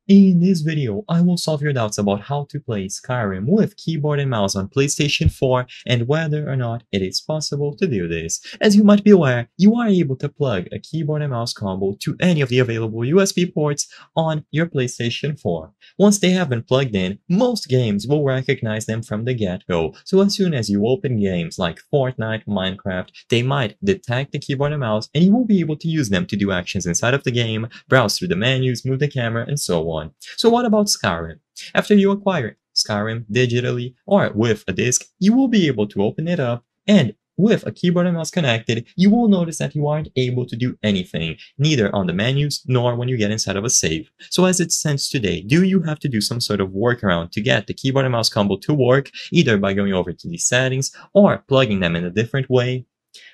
In this video, I will solve your doubts about how to play Skyrim with keyboard and mouse on PlayStation 4 and whether or not it is possible to do this. As you might be aware, you are able to plug a keyboard and mouse combo to any of the available USB ports on your PlayStation 4. Once they have been plugged in, most games will recognize them from the get-go, so as soon as you open games like Fortnite, Minecraft, they might detect the keyboard and mouse and you will be able to use them to do actions inside of the game, browse through the menus, move the camera, and so on. So what about Skyrim? After you acquire Skyrim digitally or with a disc, you will be able to open it up, and with a keyboard and mouse connected, you will notice that you aren't able to do anything, neither on the menus nor when you get inside of a save. So as it stands today, do you have to do some sort of workaround to get the keyboard and mouse combo to work, either by going over to the settings or plugging them in a different way?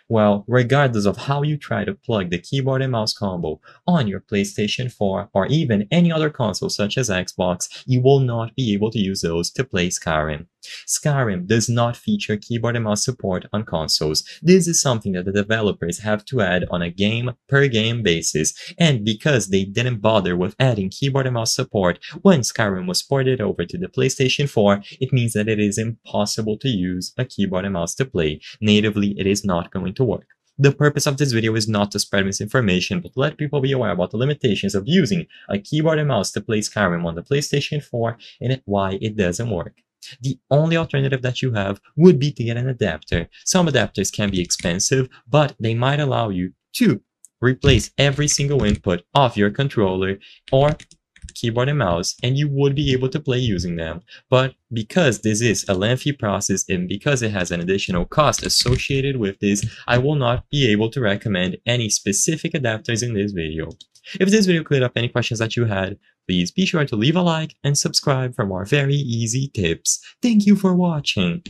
Well, regardless of how you try to plug the keyboard and mouse combo on your PlayStation 4 or even any other console such as Xbox, you will not be able to use those to play Skyrim. Skyrim does not feature keyboard and mouse support on consoles. This is something that the developers have to add on a game-per-game basis, and because they didn't bother with adding keyboard and mouse support when Skyrim was ported over to the PlayStation 4, it means that it is impossible to use a keyboard and mouse to play. Natively, it is not going to work. The purpose of this video is not to spread misinformation, but to let people be aware about the limitations of using a keyboard and mouse to play Skyrim on the PlayStation 4 and why it doesn't work. The only alternative that you have would be to get an adapter. Some adapters can be expensive, but they might allow you to replace every single input of your controller or keyboard and mouse, and you would be able to play using them. But because this is a lengthy process and because it has an additional cost associated with this, I will not be able to recommend any specific adapters in this video. If this video cleared up any questions that you had, please be sure to leave a like and subscribe for more very easy tips. Thank you for watching.